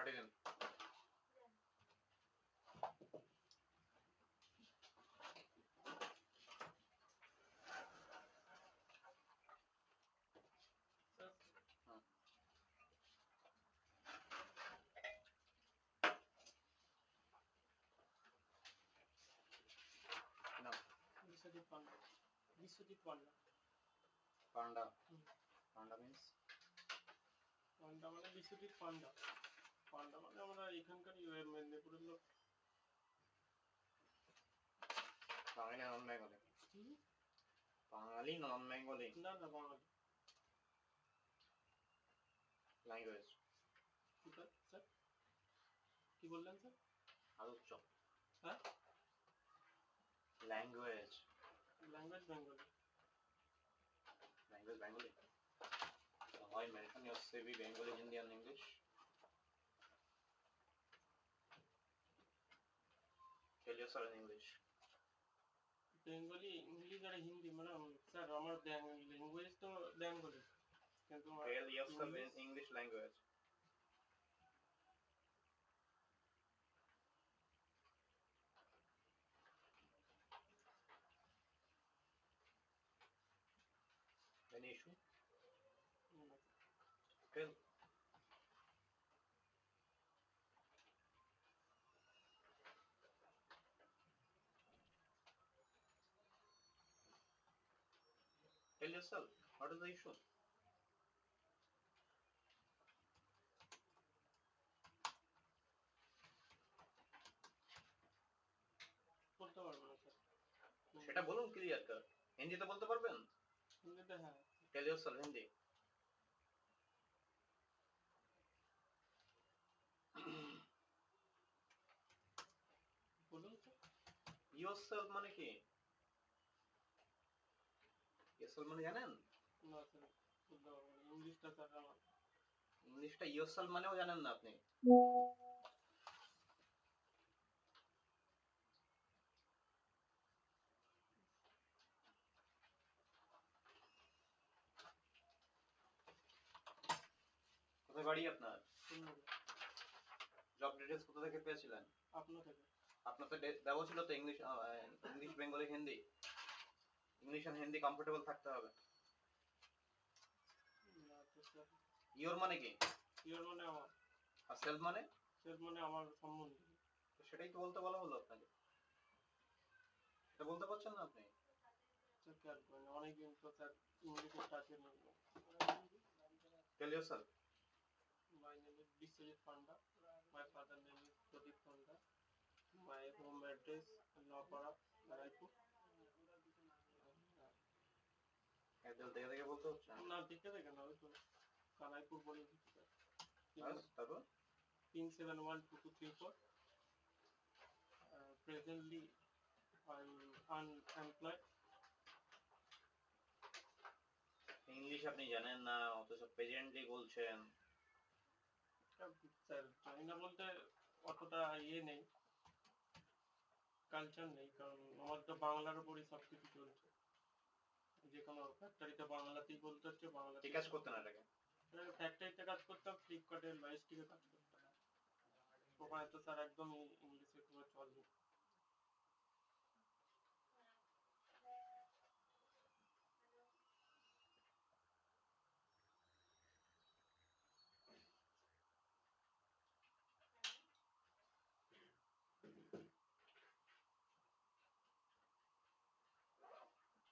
again. No. Biswajit Panda. Biswajit Panda. Panda. Panda means? পান্ডা মানে বিশ্বজিৎ পান্ডা। পান্ডা মানে আমরা এখানকারই মেদিনীপুরের লোক। বাঙালি নন বেঙ্গলি? বাঙালি নন বেঙ্গলি? না না বাঙালি। ল্যাঙ্গুয়েজ? স্যার কি বললেন স্যার? আলোচ্য? হ্যাঁ, language? Language Bengali. Language Bengali? So why mention your CV Bengali, Hindi and English? Tell yourself in English. Bengali, English আর হিন্দি মানে স্যার আমার ল্যাঙ্গুয়েজ তো বেঙ্গলি, কিন্তু Tell yourself in English language. Any issue? Tell. Tell yourself. What is the issue? বলতে পারবো না sir. সেটা বলুন ক্লিয়ার কর। হিন্দিতে বলতে পারবেন? হিন্দিতে হ্যাঁ। Tell yourself Hindi. বলুন স্যার। Yourself মানে কি? Yourself মানে জানেন? না স্যার বলতে পারবো না, ইংলিশটা স্যার আমার। ইংলিশটা yourself মানেও জানেন না আপনি? কোথায় বাড়ি আপনার? জব ডিটেইলস কোথা থেকে পেয়েছিলেন? আপনার থেকে। আপনার তো দেওয়া ছিল তো English, English Bengali Hindi. English আর হিন্দি কমফোর্টেবল থাকতে হবে। না তো স্যার। ইওর মানে কি? ইওর মানে আমার। আর সেলফ মানে? সেলফ মানে আমার সম্বন্ধে। সেটাই তো বলতে বলা হলো আপনাকে। সেটা বলতে পারছেন না আপনি? স্যার খেয়াল করেন অনেকদিন তো স্যার ইংলিশে টাচে নেই। Tell yourself. My name is Biswajit Panda. My father name is Pradeep Panda. My home address Napara, Raipur. Address দেখে দেখে বলতে হচ্ছে? না দেখে দেখে না, ওই তো কানাইপুর বলে দিচ্ছি। তারপর 371234. Presently I'm unemployed. ইংলিশ আপনি জানেন না অথচ প্রেজেন্টলি বলছেন। স্যার জানি না বলতে অতটা ইয়ে নেই, কালচার নেই, কারণ আমার তো বাংলার উপরই সবকিছু চলছে। যে কোনো ফ্যাক্টরিতে বাংলাতেই বলতে হচ্ছে, বাংলাতেই ঠিক কাজ করতেন এটাকে? ফ্যাক্টরিতে কাজ করতাম, ফ্লিপকার্টের লজিস্টিকে কাজ করতাম। ওখানে তো স্যার একদমই ইংলিশে কোনো চল নেই।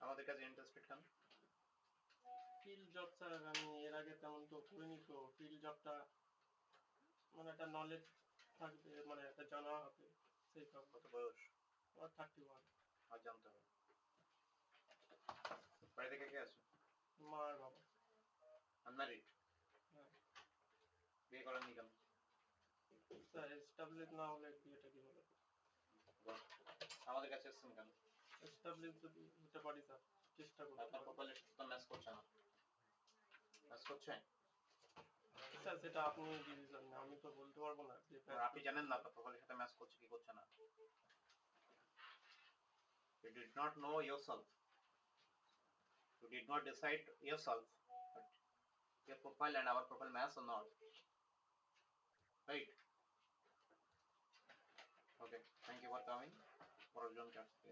আমাদের কাছে ইন্টারেস্টেড কেন? ফিল্ড জব স্যার আমি এর আগে তেমন তো করিনি, তো ফিল্ড জবটা মানে একটা নলেজ থাকবে, মানে একটা জানা হবে সেই কারণে। কত বয়স? আমার 31। আর জানতে হবে। বাড়িতে কে কে আছে? মা আর বাবা। আনম্যারিড? হ্যাঁ। বিয়ে করেননি কেন? স্যার এস্টাবলিশ না হলে বিয়েটা কি হবে? আমাদের কাছে এসেছেন কেন? এস্টাবলিশ যদি হতে পারি স্যার চেষ্টা করব। আপনার প্রোফাইলের সাথে ম্যাচ করছে না। ম্যাচ করছে? স্যার সেটা আপনি ডিসিশন নেন, আমি তো বলতে পারবো না যে আপনি জানেন না আপনার প্রোফাইলের সাথে ম্যাচ করছে কি করছে না? You did not know yourself. You did not decide yourself. But your profile and our profile match or not? Right? পরের জনকে আসতে।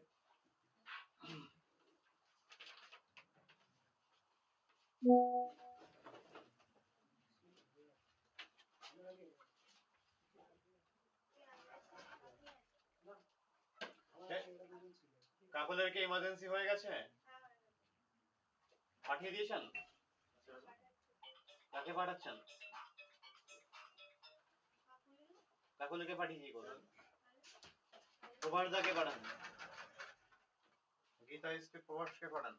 কাকুলের কি ইমার্জেন্সি হয়ে গেছে? পাঠিয়ে দিয়েছেন? কাকে পাঠাচ্ছেন? কাকুলিকে পাঠিয়ে কি করবেন? প্রভাসদাকে পাঠান, গীতা এসকে প্রভাসকে পাঠান।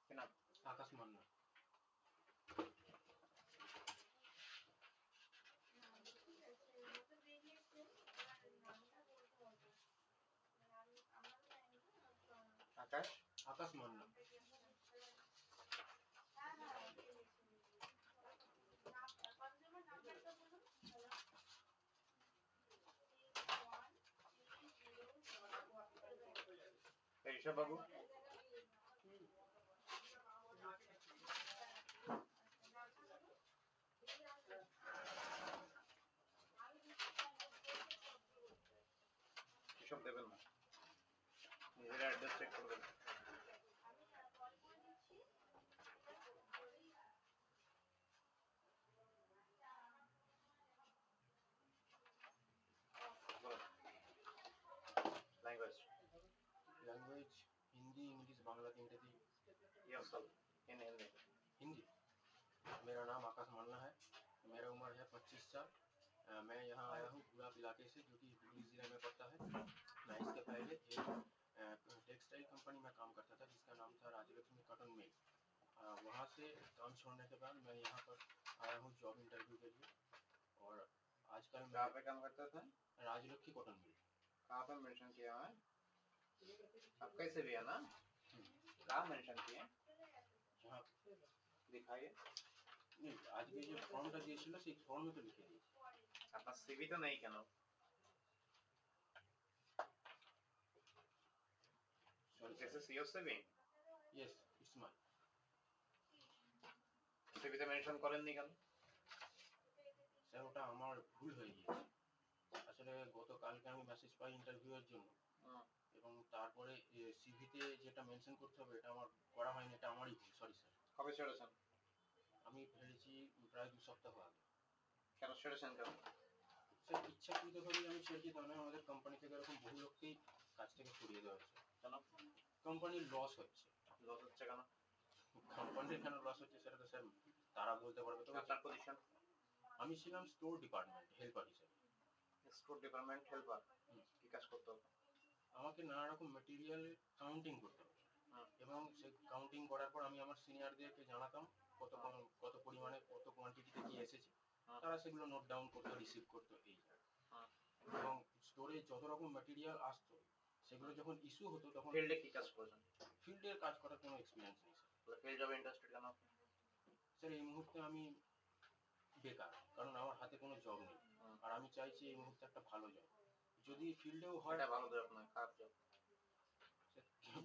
কি নাম? আকাশ মান্না। আকাশ আকাশ মান্না। ঋষভ বাবু, এসব দেবেন না, নিজের অ্যাড্রেস চেক করবেন। Language language Hindi English Bangla तीनटेती। yourself in Hindi. हिंदी। मेरा नाम आकाश मान्ना है, मेरा उम्र है 25 साल। मैं यहाँ आया हूँ गुलाब इलाके से, जो कि हुगली ज़िले में पड़ता है। मैं इसके पहले एक टेक्सटाइल कंपनी में काम करता था जिसका नाम था राजलक्ष्मी कॉटन मिल। वहाँ से काम छोड़ने के बाद मैं यहाँ पर आया हूँ जॉब इंटरव्यू के लिए। और आजकल मैं कहाँ पे काम करते थे? Rajlakshmi cotton mill. कहाँ पे मेंशन किया है? आप कैसे भी है ना? कहाँ मेंशन किए? जहाँ दिखाइए। नहीं, आज के जो फॉर्मটা দিয়েছিল সেই ফর্মে তো লিখে দিয়েছি। আপনার সিভি তো নেই কেন? Sorry, This sir. is your CV? Yes, it's mine. সিভিতে মেনশন করেননি কেন? স্যার ওটা আমার ভুল হয়ে গিয়েছে। আসলে গতকালকে আমি মেসেজ পাই ইন্টারভিউয়ের জন্য, এবং তারপরে সিভিতে যেটা মেনশন করতে হবে এটা আমার করা হয়নি, এটা আমারই ভুল। Sorry sir. কবে ছেড়েছেন? আমি ফেলেছি প্রায় 2 সপ্তাহ আগে। কেন ছেড়েছেন কেন? স্যার ইচ্ছাকৃতভাবেই আমি ছেড়েছি, তা নয় আমাদের কোম্পানি থেকে এরকম বহু লোককেই কাজ থেকে সরিয়ে দেওয়া হয়েছে। কেন কোম্পানির লস হচ্ছে। লস হচ্ছে কেন? কোম্পানির কেন লস হচ্ছে সেটা তো স্যার তারা বলতে পারবে। তো আপনার পজিশন? আমি ছিলাম স্টোর ডিপার্টমেন্ট হেল্পার হিসেবে। স্টোর ডিপার্টমেন্ট হেল্পার, কি কাজ করতে হবে? আমাকে নানা রকম মেটেরিয়াল কাউন্টিং করতে হবে, এবং সেই কাউন্টিং করার পর আমি আমার সিনিয়রদেরকে জানাতাম কত পরিমাণে কত কোয়ান্টিটিতে কি এসেছে। তারা সেগুলো নোট ডাউন করতো, রিসিভ করতো। এই এবং স্টোরে যত রকম মেটেরিয়াল আসতো সেগুলো যখন ইস্যু হতো তখন ফিল্ডে কি কাজ করেছেন? ফিল্ডের কাজ করার কোনো এক্সপিরিয়েন্স নেই স্যার। ফিল্ড জবে ইন্টারেস্টেড কেন আপনি? স্যার এই মুহূর্তে আমি বেকার, কারণ আমার হাতে কোনো জব নেই। আর আমি চাইছি এই মুহূর্তে একটা ভালো জব, যদি ফিল্ডেও হয়। এটা ভালো জব নয়, খারাপ জব।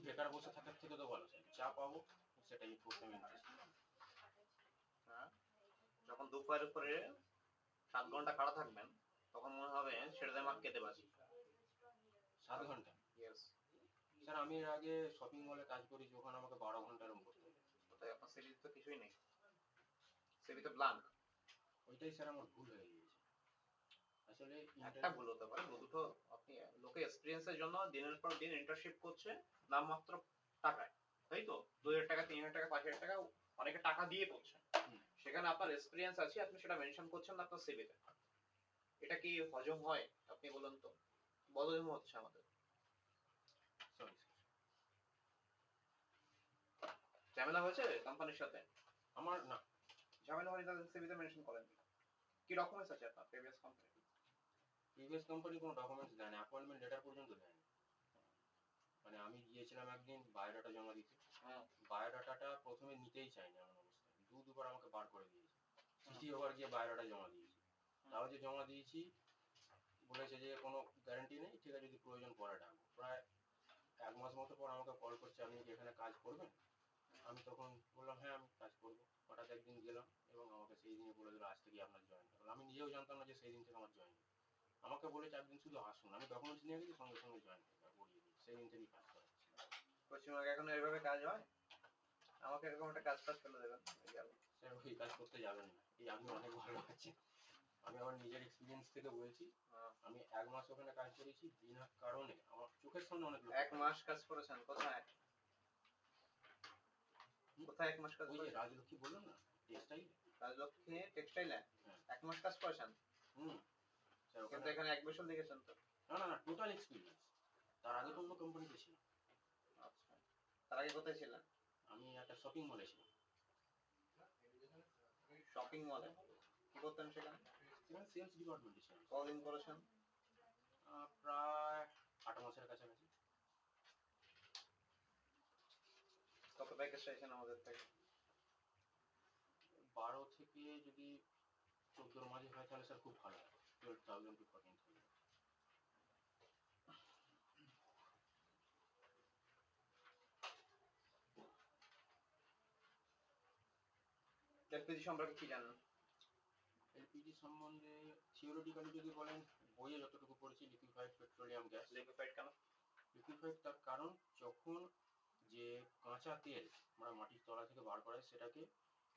বেকার বসে থাকার থেকে তো ভালো স্যার, যা পাবো সেটাই করতে আমি ইন্টারেস্ট। হ্যাঁ, যখন দুপুরের উপরে 7 ঘন্টা খাড়া থাকবেন তখন মনে হবে ছেড়ে দেয় মাঠ কেটে বাজি। 7 ঘন্টা? ইয়েস স্যার আমি এর আগে শপিং মলে কাজ করেছি, ওখানে আমাকে 12 ঘন্টা এরকম করতে হবে। তাই আপনার সিভিতে তো কিছুই নেই, সিভিতে ব্ল্যাঙ্ক। ওইটাই স্যার আমার ভুল হয়ে গিয়েছে আসলে। একটা ভুল হতে পারে, দুটো আপনি লোকে এক্সপেরিয়েন্সের জন্য দিনের পর দিন ইন্টার্নশিপ করছে নামমাত্র টাকায়, তাই তো 2000 টাকা 3000 টাকা 5000 টাকা অনেকে টাকা দিয়ে করছে, সেখানে আপনার এক্সপেরিয়েন্স আছে আপনি সেটা মেনশন করছেন না আপনার সিভিতে। এটা কি হজম হয় আপনি বলুন তো? বদহজম হচ্ছে আমাদের। Sorry sir. ঝামেলা হয়েছে কোম্পানির সাথে? আমার না। ঝামেলা হয়নি তাদের সিভিতে মেনশন করেন, কি ডকুমেন্টস আছে আপনার প্রিভিয়াস কোম্পানি? প্রিভিয়াস কোম্পানি কোনো ডকুমেন্টস দেয়নি, অ্যাপয়েন্টমেন্ট লেটার পর্যন্ত দেয়নি। মানে আমি গিয়েছিলাম একদিন বায়োডাটা জমা দিতে, বায়োডাটাটা প্রথমে নিতেই চাইনি এমন অবস্থায়, দুবার আমাকে বার করে দিয়েছে। তৃতীয়বার গিয়ে বায়োডাটা জমা দিয়েছি, তাও যে জমা দিয়েছি বলেছে যে কোনো গ্যারান্টি নেই, ঠিক আছে যদি প্রয়োজন পরে ডাকবো। প্রায় 1 মাস মতো পর আমাকে কল করছে, আপনি কি এখানে কাজ করবেন? আমি তখন বললাম হ্যাঁ আমি কাজ করবো। হঠাৎ একদিন গেলাম এবং আমাকে সেই দিনই বলে দিল আজ থেকে আপনার জয়েন। হলো। আমি নিজেও জানতাম না যে সেই দিন থেকে আমার জয়েন। আমাকে বলেছে একদিন শুধু আসুন, আমি ডকুমেন্টস নিয়ে গেছি, সঙ্গে সঙ্গে জয়েন করিয়ে দিই, সেই দিন থেকেই কাজ করা হচ্ছে। পশ্চিমবঙ্গে এখন এভাবে কাজ হয়? আমাকে এরকম একটা কাজ ফেলে দেবেন, এই গেল। স্যার ওই কাজ করতে যাবেন না, এই আপনি অনেক ভালো আছেন, আমি আমার নিজের এক্সপিরিয়েন্স থেকে বলছি। আমি 1 মাস ওখানে কাজ করেছি, বিনা কারণে আমার চোখের সামনে অনেক লোক 1 মাস কাজ করেছেন কোথায়? কোথায় 1 মাস কাজ ওই যে করেছেন? রাজলক্ষ্মী বললাম না, টেক্সটাইল। রাজলক্ষ্মী টেক্সটাইলে হ্যাঁ। 1 মাস কাজ করেছেন? হুম। স্যার কিন্তু ওখানে এখানে 1 বছর লিখেছেন তো। না না না, টোটাল এক্সপিরিয়েন্স। তার আগে তো অন্য কোম্পানিতে ছিলাম। আচ্ছা, তার আগে কোথায় ছিলেন? আমি একটা শপিং মলে ছিলাম। শপিং মলে কি করতেন সেখানে? সেখানে সেলস ডিপার্টমেন্টে ছিলাম। কতদিন করেছেন? প্রায় 8 মাসের কাছাকাছি। কত প্যাকেজ চাইছেন আমাদের থেকে? 12 থেকে যদি 14 মাঝে হয় তাহলে স্যার খুব ভালো হয়, 12,000 to 14,000। এলপিজি সম্পর্কে কি জানেন? এলপিজি সম্বন্ধে থিওরিটিক্যালি যদি বলেন, বইয়ে যতটুকু পড়েছি, লিকুইফাইড পেট্রোলিয়াম গ্যাস। লিকুইফাইড কেন? লিকুইফাইড তার কারণ, যখন যে কাঁচা তেল আমরা মাটির তলা থেকে বার করাই, সেটাকে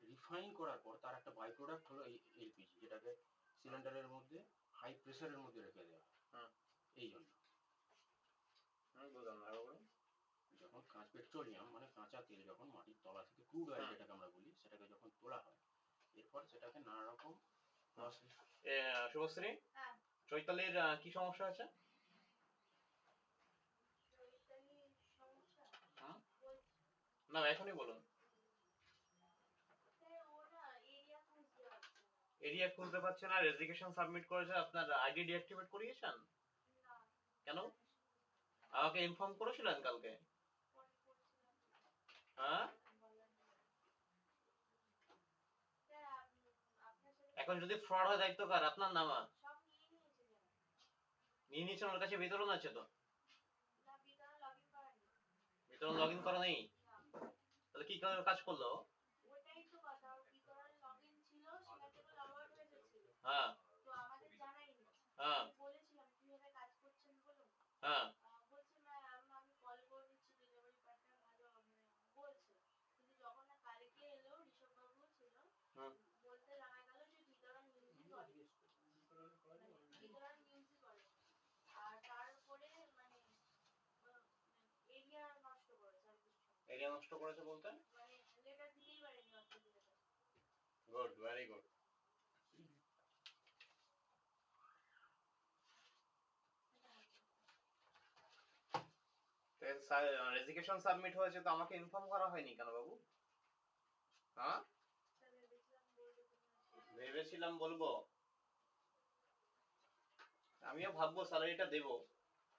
রিফাইন করার পর তার একটা বাই প্রোডাক্ট হলো এই এলপিজি, যেটাকে সিলিন্ডারের মধ্যে হাই প্রেসারের মধ্যে রেখে দেওয়া হয়। এই জন্য বুঝলাম না, বলুন। যখন পেট্রোলিয়াম মানে কাঁচা তেল যখন মাটির তলা থেকে, ক্রুড অয়েল যেটাকে আমরা বলি, সেটাকে যখন তোলা হয়, এরপর সেটাকে নানা রকম প্রসেস। শুভশ্রী, চৈতালির কি সমস্যা আছে? না এখনই বলুন। এরিয়া খুলতে পারছে না, রেজিগনেশন সাবমিট করেছে, আপনার আইডি ডিঅ্যাক্টিভেট করিয়েছেন? কেন? আমাকে ইনফর্ম করেছিলেন কালকে? হ্যাঁ, এখন যদি ফ্রড হয় দায়িত্ব কার? আপনার নামা নিয়ে নিয়েছেন, ওর কাছে বিতরণ আছে তো। বিতরণ লগ ইন করা নেই? তাহলে কি করে কাজ করলো? হ্যাঁ হ্যাঁ হ্যাঁ। এরিয়া নষ্ট করেছে বলতে? Good, very good. Resignation submit হয়েছে তো আমাকে ইনফর্ম করা হয়নি কেন বাবু? হ্যাঁ, ভেবেছিলাম বলবো, আমিও ভাববো স্যালারিটা দেবো,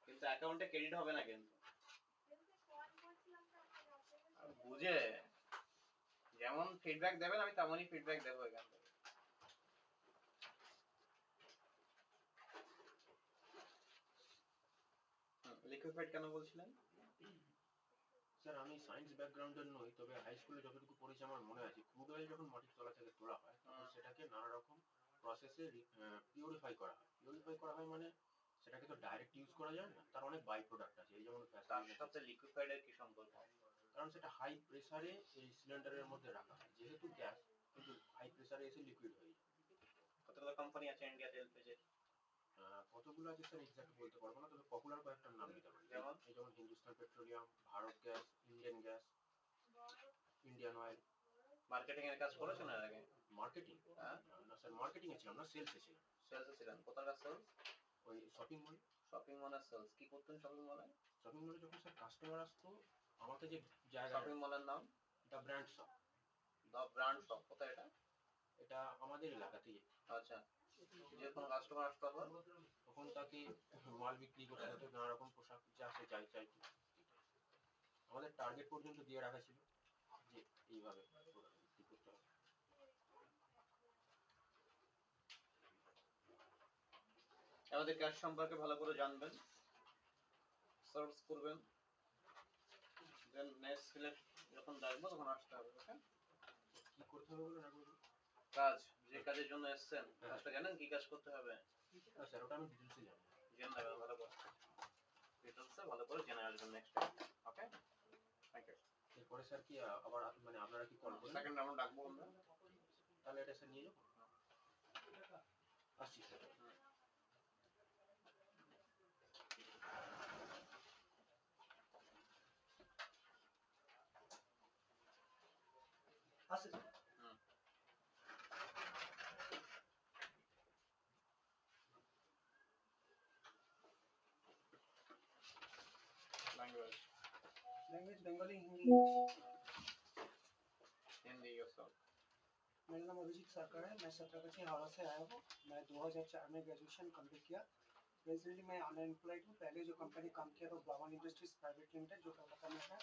কিন্তু অ্যাকাউন্টে ক্রেডিট হবে না কিন্তু। বুঝে যেমন ফিডব্যাক দেবেন আমি তেমনই ফিডব্যাক দেবো এখান থেকে। লিকুইফাইড কেন বলছিলেন? স্যার আমি সায়েন্স ব্যাকগ্রাউন্ডের নই, তবে হাই স্কুলে যতটুকু পড়েছি আমার মনে আছে, ক্রুড অয়েল যখন মাটির তলা থেকে তোলা হয়, তখন সেটাকে নানা রকম প্রসেসে পিউরিফাই করা হয়। পিউরিফাই করা হয় মানে সেটাকে তো ডাইরেক্ট ইউজ করা যায় না, তার অনেক বাই প্রোডাক্ট আছে, এই যেমন তার সাথে লিকুইফাইড এর কি সম্পর্ক? কারণ সেটা হাই প্রেসারে এই সিলিন্ডারের মধ্যে রাখা হয়, যেহেতু গ্যাস, কিন্তু হাই প্রেসারে এসে লিকুইড হয়ে যায়। কতগুলো কোম্পানি আছে ইন্ডিয়াতে এলপিজি? কতগুলো আছে স্যার এক্সাক্ট বলতে পারবো না, তবে পপুলার কয়েকটার নাম দিতে পারি। যেমন? এই যেমন Hindustan petroleum, Bharat gas, Indian gas, Indian oil. Marketing এর কাজ করেছেন এর আগে? মার্কেটিং? না স্যার, মার্কেটিং এ ছিলাম না, সেলসে ছিলাম। সেলসে ছিলেন? কোথাকার সেলস? ওই শপিং মল। শপিং মলের সেলস কি করতেন শপিং মলে? শপিং মলে যখন স্যার কাস্টমার আসতো, আমাকে যে জায়গা, শপিং মলের নাম? The brand shop. The brand shop কোথায় এটা? এটা আমাদের এলাকাতেই। আচ্ছা, যে কোনো কাস্টমার আসতো তখন তাকে মাল বিক্রি করতে হতো, নানা রকম পোশাক যা সে চাইতো। আমাদের টার্গেট পর্যন্ত দিয়ে রাখা ছিল যে এইভাবে বিক্রি করতে হবে। আমাদের কাজ সম্পর্কে ভালো করে জানবেন, সার্চ করবেন, দেন নেক্সট সিলেক্ট যখন ডাকবো তখন আসতে হবে। ওকে, কি করতে হবে বলুন একবার? কাজ যে কাজের জন্য এসেছেন হ্যাঁ। কাজটা জানেন কি কাজ করতে হবে? স্যার ওটা আমি ডিটেলসে জানি না। জেনে নেবেন ভালো করে, ডিটেলসে ভালো করে জেনে আসবেন next time. Okay, thank you. এরপরে স্যার কি আবার মানে আপনারা কি কল করবেন? সেকেন্ড রাউন্ড ডাকবো আমরা। তাহলে এটা স্যার নিয়ে যাবো। আসছি স্যার। আসছে language language Bengali Hindi. Hindi yourself. मेरा नाम अभिजीत सरकार है, मैं छत्रपति हावड़ा से आया हूँ। मैं 2004 में ग्रेजुएशन कंप्लीट किया। प्रेजेंटली मैं अनएम्प्लॉयड हूँ। पहले जो कंपनी काम किया था ब्राह्मण इंडस्ट्रीज प्राइवेट लिमिटेड जो कोलकाता में है,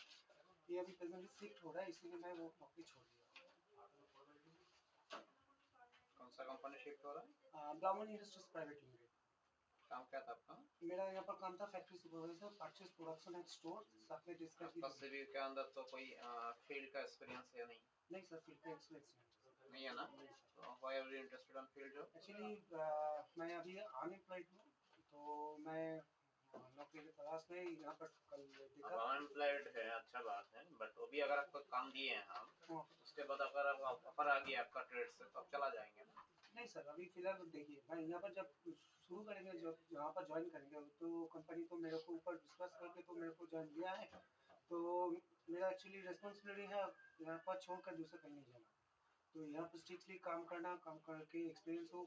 ये अभी प्रेजेंटली शिफ्ट हो रहा है, इसीलिए मैं वो नौकरी छोड़ दिया। कौन सा कंपनी शिफ्ट हो रहा है? ब्राह्मण इंडस्ट्रीज प्राइवेट लिमिटेड। काम क्या था आपका? मेरा यहाँ पर काम था factory supervisor, purchase production and store, साथ में डिस्पैच भी। आपका सीवी के अंदर तो कोई फील्ड का एक्सपीरियंस है नहीं? नहीं सर, फील्ड का एक्सपीरियंस नहीं है ना? Why are you interested in field job? Actually मैं अभी अनएम्प्लॉयड हूँ, तो मैं नौकरी की तलाश में यहाँ पर कल देखा। अब अनएम्प्लॉयड है, अच्छा बात है, बट अभी अगर आपको काम दिए हैं हम, उसके बाद अगर ऑफर आ गया आपका ट्रेड से तो आप चला जाएंगे ना? नहीं सर, अभी फिलहाल देखिए, मैं यहाँ पर जब शुरू करेंगे, जब यहाँ पर ज्वाइन करेंगे, तो कंपनी तो मेरे को ऊपर विश्वास करके तो मेरे को ज्वाइन किया है, तो मेरा एक्चुअली रिस्पॉन्सिबिलिटी है यहाँ पर छोड़कर दूसरे कहीं नहीं जाना। तो यहाँ पर स्ट्रिक्टली काम करना, काम करके एक्सपीरियंस हो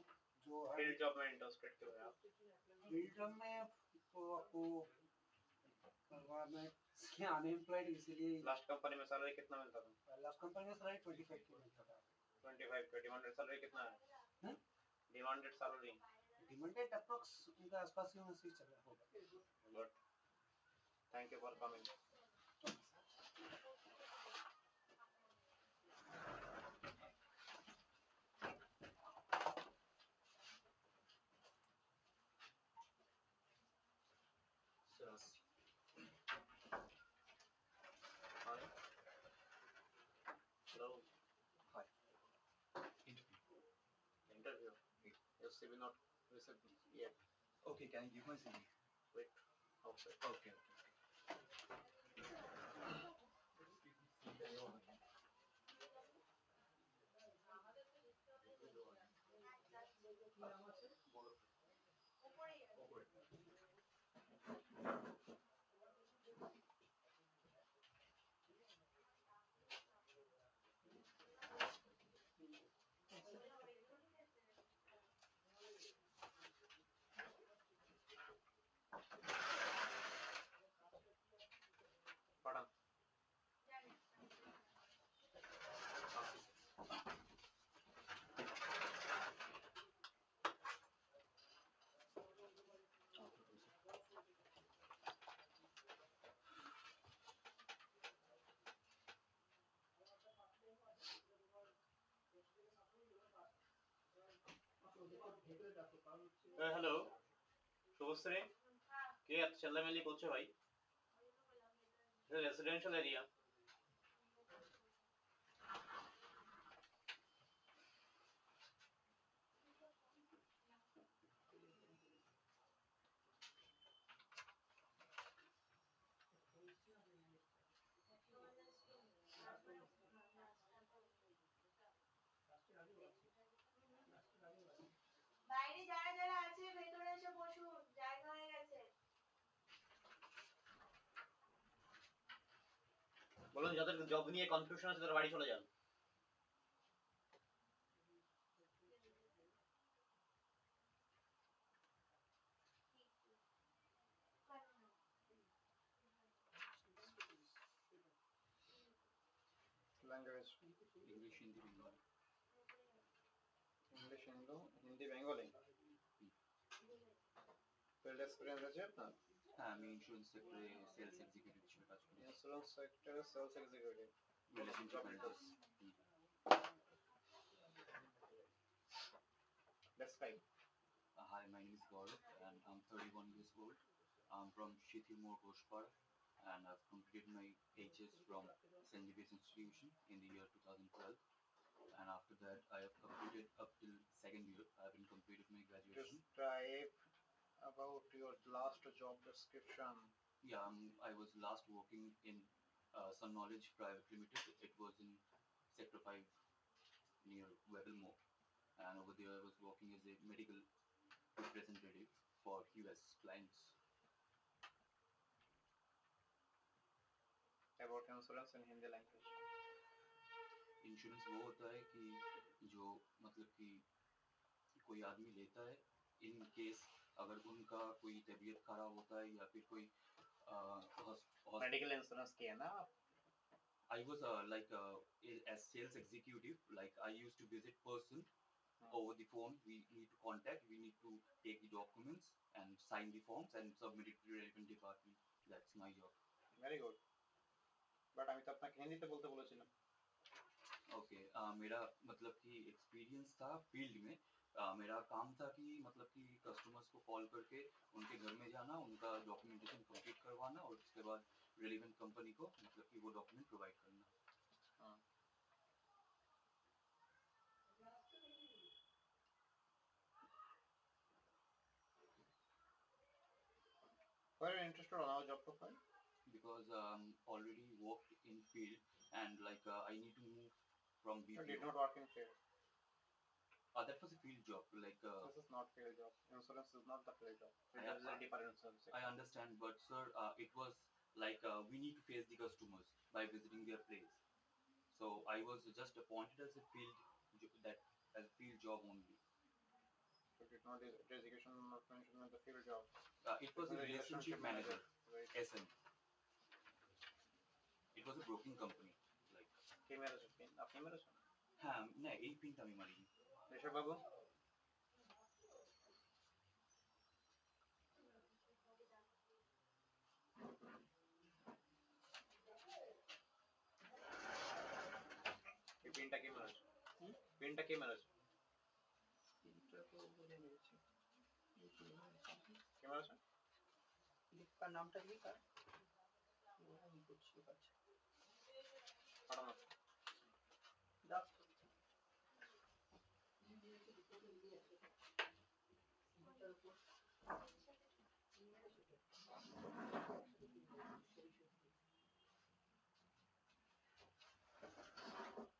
जो फील्ड जॉब में इंटरेस्टेड क्यों है आप? फील्ड जॉब में तो आपको मैं अनएम्प्लॉयड, इसीलिए। लास्ट कंपनी में सैलरी कितना मिलता था? लास्ट कंपनी में सैलरी 25 की मिलता था। 25 का डिमांडेड सैलरी कितना है? डिमांडेड सैलरी डिमांडेड अप्रॉक्स उनके आसपास ही उसी चल रहा होगा। Good, thank you for coming. Hi. Hello. Hi. Interview. Your CV not received yet. Okay, can I give my CV? Wait. Okay. Okay. Pardon. Hello, Shubhashree, কে এত চেল্লামেল্লি করছে ভাই? Residential area. বাইরে যারা যারা আছে ভেতরে এসে বসুন, জায়গা হয়ে গেছে। বলুন যাদের জব নিয়ে কনফিউশন আছে তারা বাড়ি চলে যান। Language English, Hindi, Bengali. English, Hindi, Bengali. Field experience আছে আপনার? হ্যাঁ, আমি ইন্স্যুরেন্স সেক্টরে সেলস এক্সিকিউটিভ হিসেবে কাজ করি। ইন্স্যুরেন্স সেক্টরে sales executive. Relationship manager. Describe. Hi, my name is Gaurav and I'm 31 years old. I'm from Shithimur, Hoshpara, and I've completed my HS from St. Xavier's Institution in the year 2012. and after that I have completed up till second year. I haven't completed my graduation. Describe about your last job description. Yeah, I was last working in Sun Knowledge Private Limited. It was in Sector 5 near Webblemore, and over there I was working as a medical representative for US clients. About insurance in Hindi language. Insurance वो होता है कि जो मतलब कि कोई आदमी लेता है इन केस अगर उनका कोई तबीयत खराब होता है या फिर कोई मेडिकल इंश्योरेंस किया ना आप? I was as sales executive, like I used to visit person over the phone. We need to contact, we need to take the documents and sign the forms and submit it to the relevant department. That's my job. Very good, but আমি তো আপনাকে হিন্দিতে বলতে বলেছিলাম। Okay मेरा मतलब कि experience था फील्ड में। मेरा काम था कि मतलब कि कस्टमर्स को कॉल करके उनके घर में जाना, उनका डॉक्यूमेंटेशन कंप्लीट करवाना और उसके बाद रिलेवेंट कंपनी को मतलब कि वो डॉक्यूमेंट प्रोवाइड करना। Why are you interested on our job profile? Because already worked in field and like I need to move from You BPO. did not work in field. That was a field job. Like This is not field job. Insurance is not the field job. It I- is a different insurance. I understand, but sir, it was like we need to face the customers by visiting their place. So I was just appointed as a as a field job only. So did not education not mentioned in the field job. It was a relationship manager, SM. It was a broking company. Like কে মেরেছে pin? আপনি মেরেছেন? হ্যাঁ না এই পিনটা আমি মারিনি। ঋষভ বাবু, এই পিনটা কে মেরেছে? পিনটা কে মেরেছে? এটা তো বলে মেরেছি। কে মেরেছে? কার নামটা কি কার? আমি করছি কাজ। পাঠানো। ডাক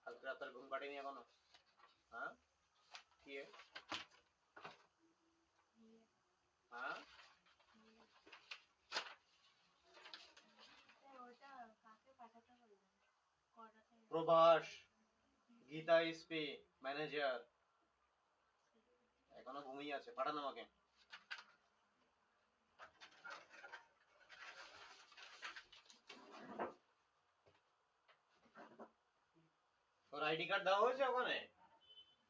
কালকে রাতের ঘুম কাটেনি এখনো? হ্যাঁ? কি এ? হ্যাঁ? ওটা কাকে পাঠাতে বললেন? কটাতে? প্রভাস, গীতা এসপি, ম্যানেজার এখনো ঘুমিয়ে আছে, পাঠান আমাকে। ওর আইডি কার্ড দেওয়া হয়েছে ওখানে?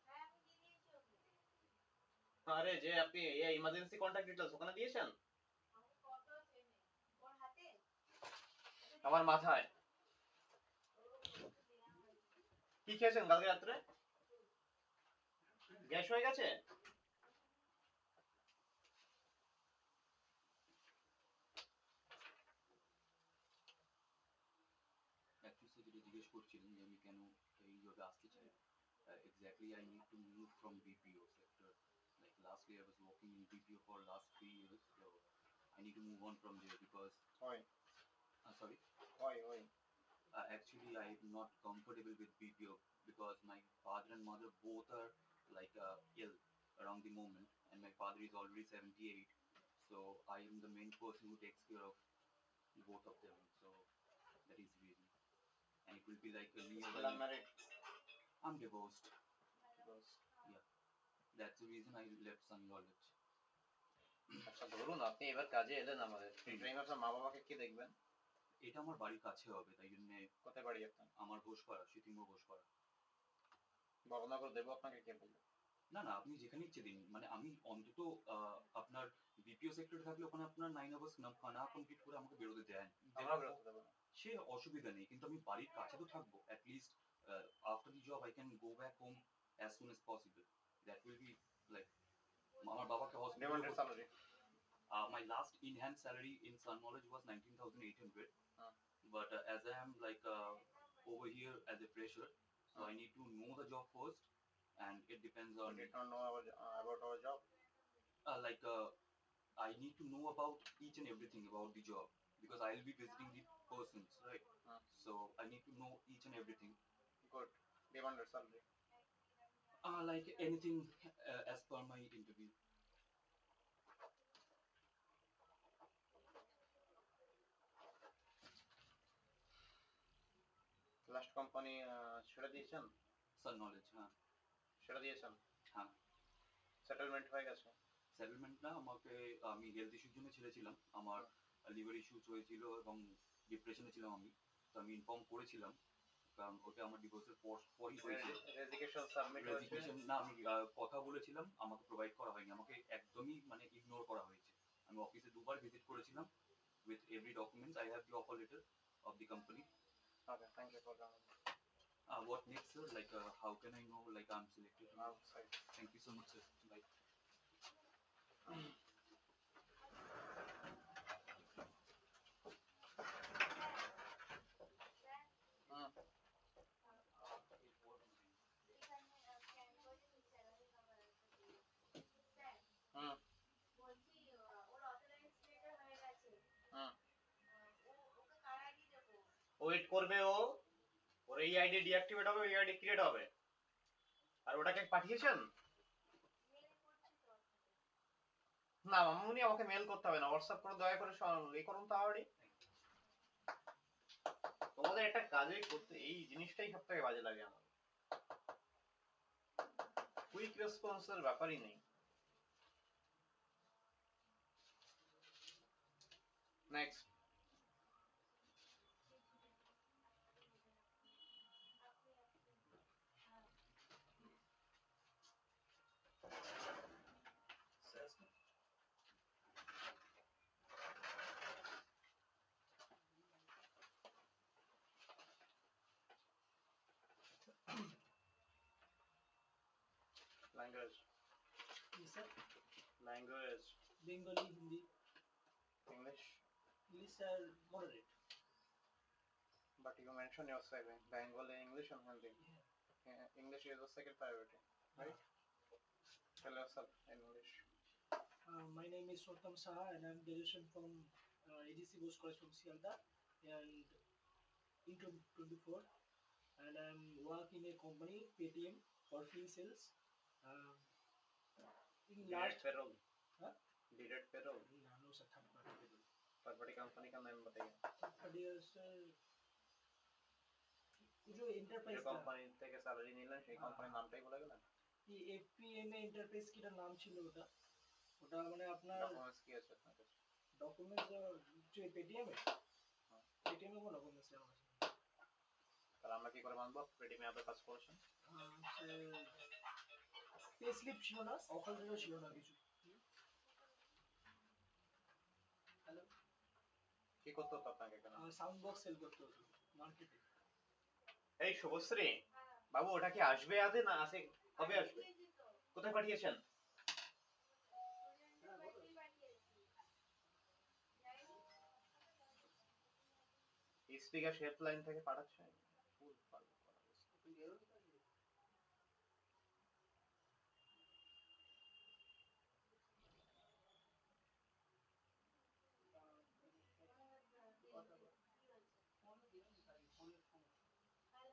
হ্যাঁ আমি দিয়ে দিয়েছি ওকে। আরে যে আপনি এই ইমার্জেন্সি কন্টাক্ট ডিটেইলস ওখানে দিয়েছেন? আমার ফটো চেনে। ওর হাতে? আমার মাথায়। কি খেয়েছেন কালকে রাত্রে? গ্যাস হয়ে গেছে? Actually sir যেটা জিজ্ঞেস করছিলেন যে আমি কেন এই জবে আসতে চাই। Exactly I need to move from BPO sector. Like lastly I was working in BPO for last 3 years, so I need to move on from there because Why? sorry. Why? Actually, I'm not comfortable with BPO because my father and mother both are like ill around the moment, and my father is already 78. So I am the main person who takes care of both of them. So that is the reason, and it will be like a Still nearby. unmarried? I'm divorced. Because Yeah, that's the reason I left Sun Knowledge. আচ্ছা ধরুন আপনি এবার কাজে এলেন আমাদের, free টাইমে আপনার মা বাবাকে কে দেখবেন? এটা আমার বাড়ির কাছে হবে, তাই জন্য কোথায় বাড়ি আপনার? আমার ঘোষপাড়া, সিথিমোড় ঘোষপাড়া। বড়নগর দেবো আপনাকে কে বললো? না না আপনি যেখানে ইচ্ছে দিন, মানে আমি অন্তত আপনার বিপিও সেক্টরে থাকলে ওখানে আপনার 9 আওয়ার্স না কমপ্লিট করে আমাকে বেরোতে দেন। আমরা বেরোতে দেবো না। সে অসুবিধা নেই, কিন্তু আমি বাড়ির কাছে তো থাকবো। at least after the job I can go back home as soon as possible. That will be like আমার বাবাকে Demanded হসপিটালে salary. my last in hand salary in Sun Knowledge was 19,800, but as I am like over here as a fresher, So I need to know the job first, and it depends You on did not know about our job. like I need to know about each and everything about the job because I'll be visiting the persons, right? Hmm. So I need to know each and everything. Good. Demanded salary. Like anything as per my interview. Last company ছেড়ে দিয়েছেন? Sir, knowledge, হ্যাঁ ছেড়ে দিয়েছেন? হ্যাঁ। Settlement হয়ে গেছে? Settlement না, আমাকে আমি হেলথ ইস্যুর জন্য ছেড়েছিলাম। আমার লিভার ইস্যুস হয়েছিল এবং ডিপ্রেশনে ছিলাম আমি। তো আমি ইনফর্ম করেছিলাম, কারণ ওটা আমার ডিভোর্সের পরই হয়েছিল। রেজিগনেশন সাবমিট হয়েছে? রেজিগনেশন না, আমি কথা বলেছিলাম, আমাকে প্রোভাইড করা হয়নি। আমাকে একদমই মানে ইগনোর করা হয়েছে। আমি অফিসে দুবার ভিজিট করেছিলাম with every documents. I have the offer letter of the company. Okay, thank you for coming. What next, sir? Like, how can I know like I'm selected? Outside. Thank you so much, sir. Bye. এখানে scan করে salary number একটা দিয়ে sir হুম বলছি ওর authorize letter হয়ে গেছে হুম। ওকে কার ID দেবো wait করবে ও, ওর এই আইডি ডিঅ্যাক্টিভেট হবে, এই আইডি ক্রিয়েট হবে। আর ওটাকে পাঠিয়েছেন? মেল করছি তো আপনাকে না মামুনি, আমাকে মেল করতে হবে না, হোয়াটসঅ্যাপ করে দয়া করে এই করুন তাহলে। তোমাদের একটা কাজই করতে এই জিনিসটাই সব থেকে বাজে লাগে আমার। কুইক রেসপন্সের ব্যাপারই নেই। নেক্সট। আপনি হ্যাঁ language. Yes, sir. Language. Bengali, Hindi, English. English are moderate. But you mentioned yourself in Bengali, English and Hindi. English is the second priority, right? Tell yourself in English. My name is Sortam Saha and I'm graduation from ADC Bose College from Sialda and in 2024 and I'm work in a company Paytm for field sales. Um, in Direct last payroll. huh? Direct payroll. no sir third party payroll. Third party company का नाम बताइए। Third party sir जो जो enterprise company থেকে salary নিলেন সেই কোম্পানির নামটাই বলে গেলেন। কি FPM এন্টারপ্রাইজ কিটা নাম ছিল ওটা, ওটা মানে আপনার ডকুমেন্টস কি আছে আপনার কাছে? ডকুমেন্টস যে পেটিএম এ পেটিএম এ কোনো ডকুমেন্টস আমার কাছে নেই। তাহলে আমরা কি করে মানবো পেটিএম অ্যাপে কাজ করেছেন? পে স্লিপ ছিল না, অফার লেটার ছিল না কিছু। হ্যালো, কি করতে হতো আপনাকে এখানে? সাউন্ড বক্স সেল করতে হতো মার্কেটে। এই শুভশ্রী বাবু, ওটা কি আসবে আদে না আসে? কবে আসবে? দিয়েছি তো কোথায় পাঠিয়েছেন? স্টুডেন্টের বাড়িতেই পাঠিয়েছি যাইনি স্পিকার হেল্পলাইন থেকে পাঠাচ্ছে। ফুল পাল্লা করা অবস্থা। কি হয়েছে হ্যালো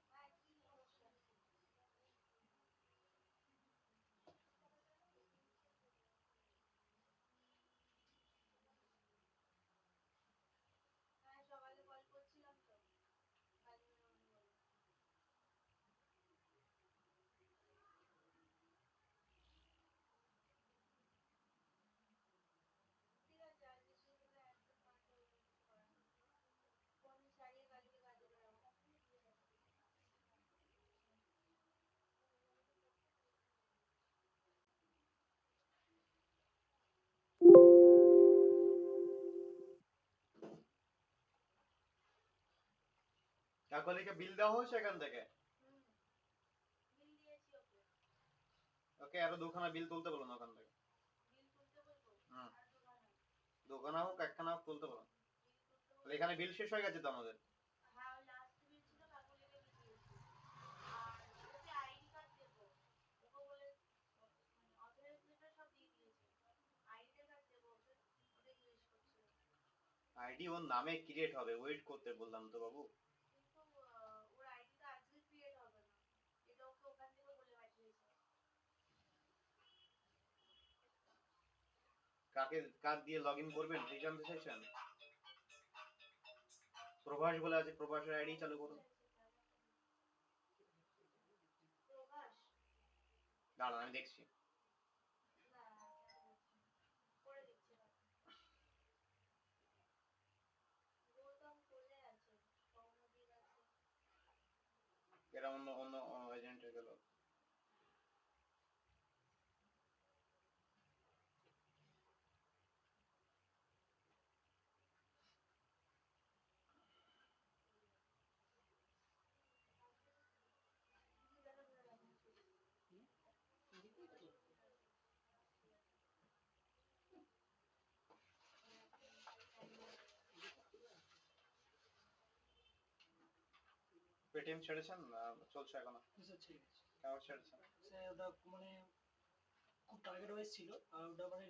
হ্যাঁ কি সমস্যা হ্যাঁ সকালে কল করছিলাম তো কাজ বেরোনি বলে ঠিক আছে আজকে শিডিউলে অ্যাডমিট করতে হবে কিছু করার নেই ফোন ছাড়িয়ে কালকে কাজে বেরোবো কাকলিকে বিল দেওয়া হয়েছে এখান থেকে? হুম বিল দিয়েছি ওকে ওকে আরো দুখানা বিল তুলতে বলুন ওখান থেকে। বিল তুলতে বলবো হুম, আর দোকানে দুখানা হোক একখানা হোক তুলতে বলুন। বিল তুলতে তাহলে এখানে বিল শেষ হয়ে গেছে তো আমাদের। হ্যাঁ ওই লাস্ট বিল ছিল কাকুলিকে দিয়ে দিয়েছি আইডি ওর নামে ক্রিয়েট হবে, ওয়েট করতে বললাম তো বাবু। কিন্তু ওর আইডিটা আজকে ক্রিয়েট হবে না, এটা ওকে ওখান থেকে বলে পাঠিয়েছে। কার দিয়ে লগ ইন করবেন এই জানতে চাইছেন? প্রভাস বলে আছে, প্রভাসের আইডি চালু করুন। প্রভাস? দাঁড়ান আমি দেখছি। না, করে দিচ্ছি দাঁড়া। গৌতম কোলে আছে, কৌমদীর আছে। এরা অন্য অন্য এজেন্টে গেল। পেটিএম ছেড়েছেন না চলছে এখনো? স্যার ঠিক আছে কেমন ছেড়েছেন? স্যার, ওটা মানে খুব টার্গেট ওয়াইজ ছিল, আর ওটা মানে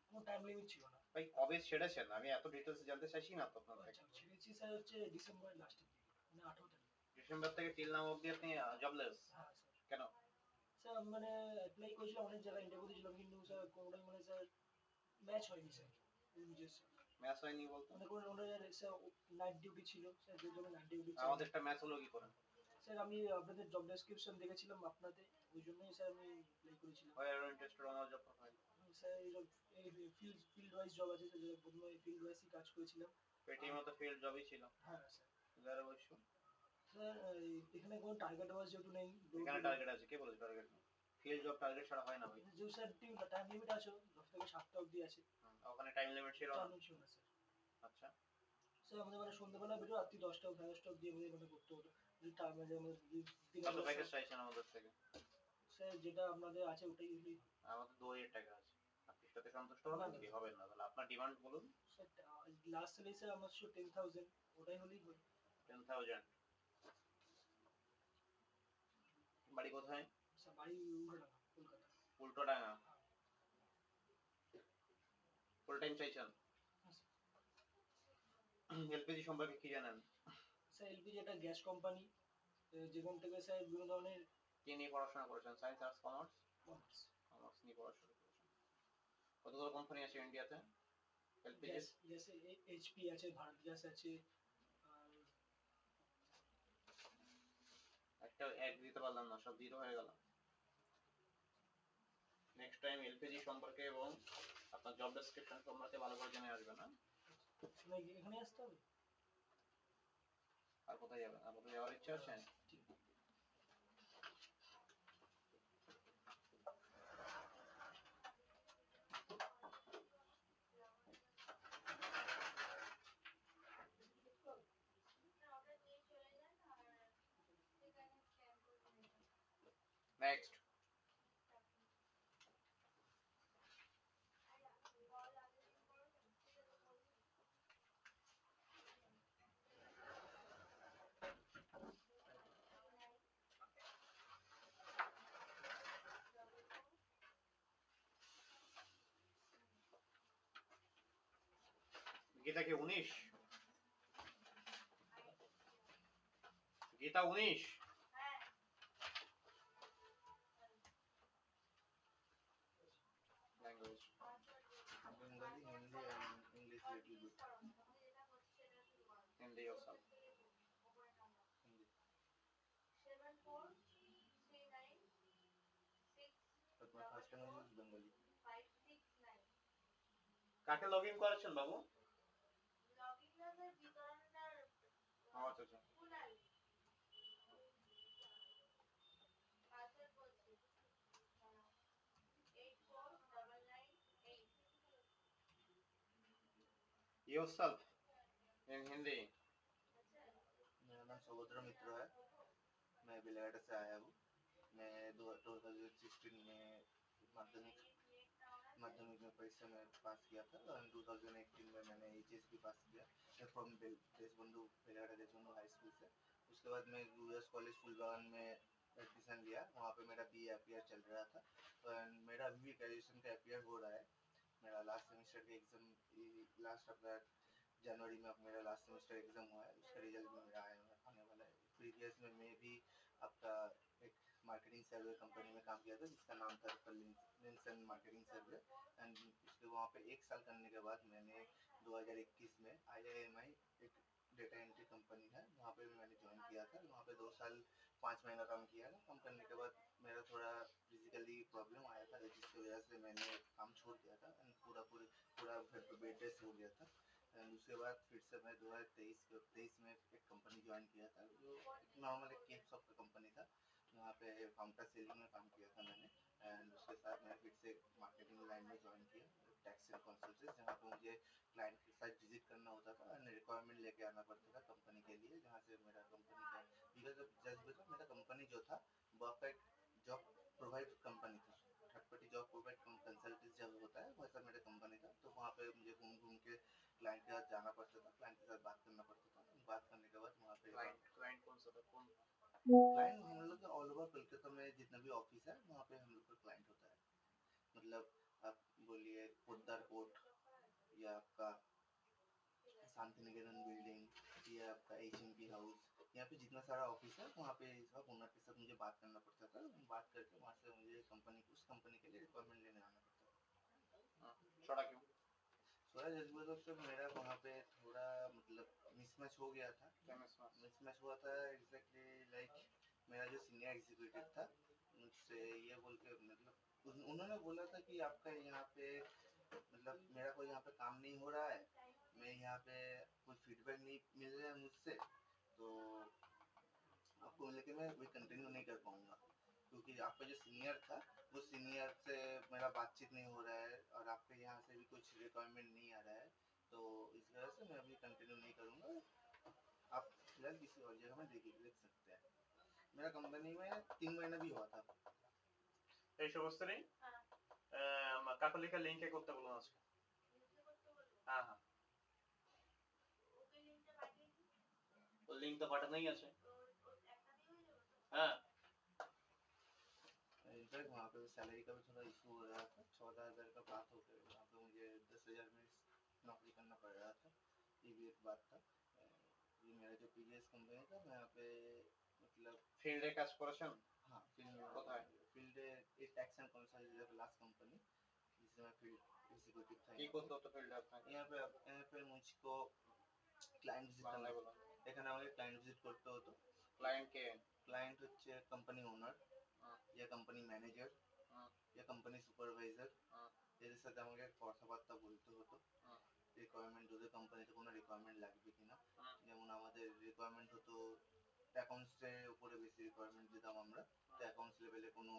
কোনো টাইম লিমিট ছিল না। ভাই কবে ছেড়েছেন? আমি এত ডিটেলস জানতে চাইছি না তো আপনার থেকে। আচ্ছা, ছেড়েছি স্যার হচ্ছে ডিসেম্বরের লাস্টের দিকে, মানে 18 তারিখ। ডিসেম্বর থেকে টিল নাও অবধি আপনি জবলেস? হ্যাঁ স্যার। কেন? স্যার মানে অ্যাপ্লাই করেছিলাম, অনেক জায়গায় ইন্টারভিউ দিয়েছিলাম, কিন্তু স্যার কোনোটাই মানে স্যার ম্যাচ হয়নি স্যার। ম্যাচ হয়নি বলতে? মানে কোনো ওনাদের স্যার নাইট ডিউটি ছিল স্যার, যে জন্য নাইট ডিউটি ছিল। আমাদেরটা ম্যাচ হলো কি করে? স্যার আমি আপনাদের জব ডেসক্রিপশন দেখেছিলাম আপনাদের, ওই জন্যই স্যার আমি অ্যাপ্লাই করেছিলাম। Why are you interested on our job profile? Sir এই ফিল্ড ওয়াইজ জব আছে স্যার, যেটা প্রথমে ফিল্ড ওয়াইজই কাজ করেছিলাম। পেটিএম তো ফিল্ড জবই ছিল। হ্যাঁ স্যার। যারা বলছো স্যার এখানে কোনো টার্গেট ওয়াইজ যেহেতু নেই, এখানে টার্গেট আছে, কে বলেছে টার্গেট নেই? ফিল্ড জব টার্গেট ছাড়া হয় না ভাই। যে স্যার টাইম লিমিট আছে, 10 থেকে 7টা অবধি আছে। ওখানে টাইম লিমিট ছিল না? টাইম ছিল না স্যার। আচ্ছা, স্যার আমাদের মানে সন্ধ্যাবেলা বেরো, রাত্রি 10টা 10:30 অবধি আমাদের মানে করতে হতো। যদি টাইম মানে আমাদের কত প্যাকেজ চাইছেন আমাদের থেকে? স্যার যেটা আপনাদের আছে ওটাই হলেই। আমাদের 2000 টাকা আছে। আপনি সাথে সন্তুষ্ট হবেন কি হবেন না? তাহলে আপনার ডিমান্ড বলুন। স্যার লাস্ট স্যালারি স্যার আমার 10,000, ওটাই হলেই হয়। 10,000। বাড়ি কোথায়? স্যার বাড়ি উল্টোডাঙ্গা, কলকাতা। উল্টোডাঙ্গা। ফুল টাইম চাইছেন? হ্যাঁ স্যার। এলপিজি সম্পর্কে কি জানেন? স্যার এলপিজি একটা গ্যাস কোম্পানি, যেখান থেকে স্যার বিভিন্ন ধরনের কি নিয়ে পড়াশোনা করেছেন? Science, arts, commerce? Commerce. Commerce নিয়ে পড়াশোনা করেছেন। কতগুলো কোম্পানি আছে ইন্ডিয়াতে এলপিজি? গ্যাস গ্যাসে এইচপি আছে, ভারত গ্যাস আছে, আর একটা এক দিতে পারলাম না, সব জিরো হয়ে গেল। নেক্সট টাইম এলপিজি সম্পর্কে এবং আপনার জব ডেসক্রিপশন সম্পর্কে ভালো করে জেনে আসবেন। না এখানে আসতে হবে। আর কোথায় যাবেন? আর কোথায় যাওয়ার ইচ্ছা আছে? ঠিক। না, ওটা নিয়ে চলে যান আর সেখানে স্ক্যান করে নিয়ে যান। নেক্সট। কল আগের দিন করবেন, ঠিক আছে করবেন। 739 44। গীতা কি 19? আইডি গীতা 19? হ্যাঁ language password Bengali, Hindi, and English little bit. তুমি যেটা করছো সেটা শুরু করো। হিন্দি yourself. উপরে number Hindi. 7439 But my first language is Bengali. 6569। কাকে লগইন করেছেন বাবু? লগইন না স্যার, বিতরণটার আচ্ছা আচ্ছা। কুনাল পাসওয়ার্ড বলছি 84998। yourself in Hindi. अच्छा मेरा नाम सुभद्रा मित्र है। मैं बिलाटा से आया हूँ। मैं 2016 में माध्यमिक माध्यमिक में परीक्षा में पास किया था और 2018 में मैंने एचएसबी पास किया फ्रॉम देशबंधु बिलाटा देशबंधु हाई स्कूल से। उसके बाद मैं यूएस कॉलेज फुलबागन में एडमिशन लिया, वहाँ पे मेरा बी अपियर चल रहा था और मेरा अभी भी ग्रेजुएशन का अपियर हो रहा है। मेरा लास्ट सेमेस्टर का एग्जाम लास्ट अपना जनवरी में अब मेरा लास्ट सेमेस्टर एग्जाम हुआ है, उसका रिजल्ट भी मेरा आने वाला है। प्रीवियस में मैं भी आपका एक मार्केटिंग सर्वे कंपनी में काम किया था जिसका नाम था लिंसन मार्केटिंग सर्वे। एंड उसके वहाँ पे 1 साल करने के बाद मैंने 2021 में IIMI एक डेटा एंट्री कंपनी है वहाँ पे मैंने ज्वाइन किया था। वहाँ पे 2 साल 5 महीना काम किया था। काम करने के बाद मेरा थोड़ा फिजिकली प्रॉब्लम आया था जिसकी वजह से मैंने काम छोड़ दिया था एंड पूरा बेड रेस्ट हो गया था। एंड उसके बाद फिर से मैं 2023 में एक कंपनी ज्वाइन किया था जो नॉर्मल एक केक शॉप का कंपनी था। वहाँ पे काउंटर सेलिंग में काम किया था मैंने। एंड उसके साथ मैं फिर से मार्केटिंग लाइन में ज्वाइन किया टैक्स एंड कंसल्टेंसी, जहाँ पे मुझे क्लाइंट के साथ विजिट करना होता था एंड रिक्वायरमेंट लेके आना पड़ता था कंपनी के लिए, जहाँ से मेरा कंपनी का बिकॉज मेरा कंपनी जो था वो आपका एक जॉब प्रोवाइड कंपनी था, third party job provide consultancy जब होता है वैसा मेरा कंपनी था। तो वहाँ पे मुझे घूम घूम के क्लाइंट के साथ जाना पड़ता था, क्लाइंट के साथ बात करना पड़ता था। बात करने के बाद वहाँ पे क्लाइंट कौन सा था, कौन क्लाइंट हम लोग ऑल ओवर कोलकाता में जितना भी ऑफिस है वहाँ पे हम लोग का क्लाइंट होता है। मतलब आप बोलिए पोद्दार कोर्ट या आपका शांति निकेतन बिल्डिंग या आपका HMP हाउस, यहाँ पे जितना सारा ऑफिस है वहाँ पे सब ओनर के साथ मुझे बात करना पड़ता था। बात करके वहाँ से मुझे उस कंपनी के लिए रिक्वायरमेंट लेने आना पड़ता था। छोड़ा क्यों? थोड़ा जज्बा तो मेरा वहाँ पे थोड़ा मतलब मिसमैच हो गया था। क्या मिसमैच? मिसमैच हुआ था एग्जैक्टली लाइक मेरा जो सीनियर एग्जीक्यूटिव था मुझसे ये बोल के मतलब उन्होंने बोला था कि आपका यहाँ पे मतलब मेरा कोई यहाँ पे काम नहीं हो रहा है, मैं यहाँ पे कोई फीडबैक नहीं मिल रहा है मुझसे, तो आपको लेके मैं कोई कंटिन्यू नहीं कर पाऊंगा क्योंकि आपका जो सीनियर था वो सीनियर से मेरा बातचीत नहीं हो रहा है और आपके यहाँ से भी कुछ रिक्वायरमेंट नहीं आ रहा है, तो इस वजह से मैं अभी कंटिन्यू नहीं करूँगा, आप फिलहाल किसी और जगह में देख सकते हैं। मेरा कंपनी में 3 महीना भी हुआ था। এই সমস্ত নেই কাকলিকা লিংকে করতে বলুন আজকে। হ্যাঁ হ্যাঁ, वो लिंक तो पाठाना ही আছে। हाँ इनफैक्ट वहाँ पे सैलरी का भी थोड़ा इशू हो रहा था, 14,000 का बात हो गया, वहाँ पे मुझे 10,000 में नौकरी करना पड़ रहा था, ये भी एक बात था। ये मेरा जो प्रीवियस कंपनी था मैं यहाँ पे मतलब ফিল্ডে কাজ করেছেন? हाँ फील्ड में কোথায়? Field tax and consultancy last company जिसमें मैं फील्ड एग्जीक्यूटिव था। কি করতে হতো ফিল্ডে আপনাকে? यहाँ पे मुझको ক্লায়েন্ট ভিজিট বাংলায় করতে, বলুন। এখানে আমাকে ক্লায়েন্ট ভিজিট করতে হতো। ক্লায়েন্ট কে? ক্লায়েন্ট হচ্ছে কোম্পানি ওনার हाँ, या कंपनी मैनेजर हाँ, या कंपनी সুপারভাইজার, हाँ, এদের সাথে আমাকে কথাবার্তা বলতে হতো हाँ, রিকোয়ারমেন্ট ওদের কোম্পানিতে কোনো রিকোয়ারমেন্ট লাগবে কিনা। हाँ, যেমন আমাদের রিকোয়ারমেন্ট হতো অ্যাকাউন্টসের উপরে বেশি রিকোয়ারমেন্ট দিতাম আমরা, তো অ্যাকাউন্টস লেভেলে কোনো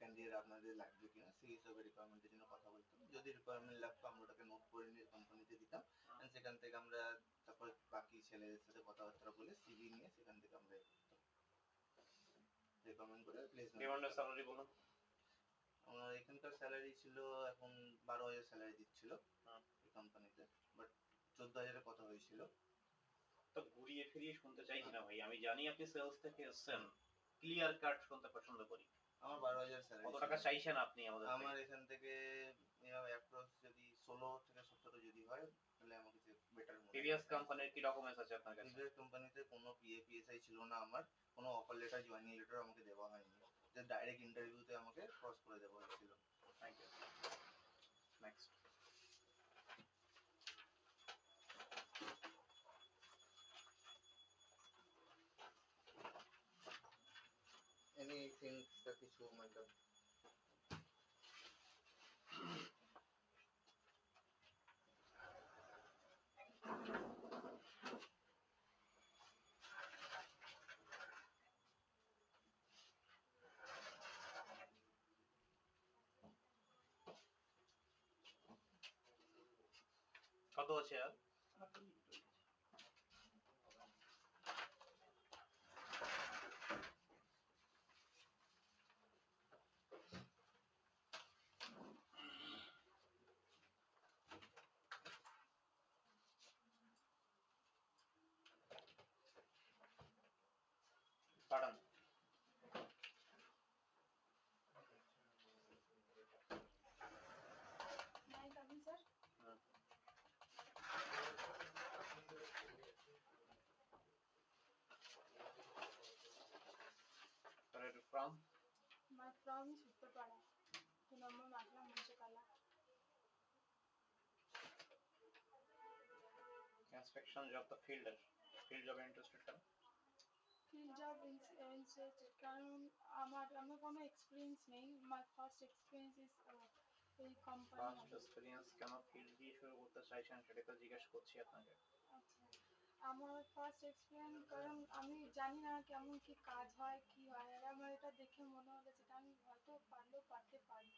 ক্যান্ডিডেট আপনাদের লাগবে কিনা সেই হিসাবে রিকোয়ারমেন্টের জন্য কথা বলতাম। যদি রিকোয়ারমেন্ট লাগতো আমরা ওটাকে নোট করে নিয়ে কোম্পানিতে দিতাম এন্ড সেখান থেকে আমরা তারপর বাকি ছেলেদের সাথে কথাবার্তা বলে সিভি নিয়ে সেখান থেকে আমরা রেকমেন্ড করে প্লেসমেন্ট ডিমান্ডের স্যালারি বলুন। আমার এখানকার স্যালারি ছিল এখন 12,000 স্যালারি দিচ্ছিল হ্যাঁ। এই কোম্পানিতে, বাট 14,000 কথা হয়েছিল। তো ঘুরিয়ে ফিরিয়ে শুনতে চাইছি না ভাই, আমি জানি আপনি সেলস থেকে এসেছেন, ক্লিয়ার কাট শুনতে পছন্দ করি। আমার 12,000 স্যালারি। কত টাকা চাইছেন আপনি আমাদের থেকে? আমার এখান থেকে অ্যাপ্রক্স যদি 16 থেকে 17 যদি হয় তাহলে আমার কাছে বেটার মনে হয়। প্রিভিয়াস কোম্পানির কি ডকুমেন্টস আছে আপনার কাছে? প্রিভিয়াস কোম্পানিতে কোনো PA PSI ছিল না আমার, কোনো অফার লেটার জয়েনিং লেটার আমাকে দেওয়া হয়নি, যে ডাইরেক্ট ইন্টারভিউতে আমাকে ক্রস করে দেওয়া হয়েছিল। Thank you. নেক্সট। এনিথিং তা কিছু মানে কত আছে আর? পাঠান। May I come in, sir? हाँ। प्रॉमिस उत्तरपाड़ा 2 नंबर माकला मुंशकाला ইন্সপেকশন জব তো ফিল্ড জবে ইন্টারেস্টেড কেন? ফিল্ড জব ইনস্টেড কারণ আমার কোনো এক্সপিরিয়েন্স নেই মাই ফার্স্ট এক্সপিরিয়েন্স ইজ এই কোম্পানি ফার্স্ট এক্সপেরিয়েন্স কেন ফিল্ড দিয়ে শুরু করতে চাইছেন সেটা তো জিজ্ঞেস করছি আপনাকে। আচ্ছা আমার ফার্স্ট এক্সপিরিয়েন্স কারণ আমি জানি না কেমন কি কাজ হয় কি হয় আর আমার এটা দেখে মনে হলো যেটা আমি হয়তো পারলেও পারতে পারি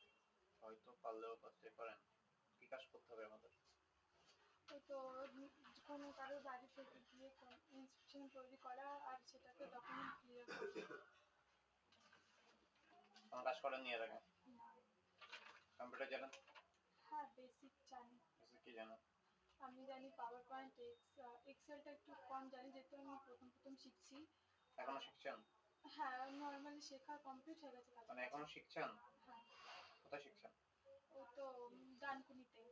হয়তো পারলেও করতে পারেন। কি কাজ করতে হবে আমাদের? ওই তো কোনো কারোর বাড়ি থেকে গিয়ে ইনস্ট্রাকশন তৈরি করা আর সেটাকে ডকুমেন্ট ক্লিয়ার করা কোনো কাজ করেন এর আগে? না কম্পিউটার জানেন? হ্যাঁ বেসিক জানি কি জানেন? আমি জানি পাওয়ার পয়েন্ট এক্সেলটা একটু কম জানি যেহেতু আমি প্রথম শিখছি এখনো শিখছেন? হ্যাঁ নর্মালি শেখা কমপ্লিট হয়ে গেছে মানে এখনো শিখছেন? হ্যাঁ কোথায় শিখছেন? ওই তো ডানকুনিতে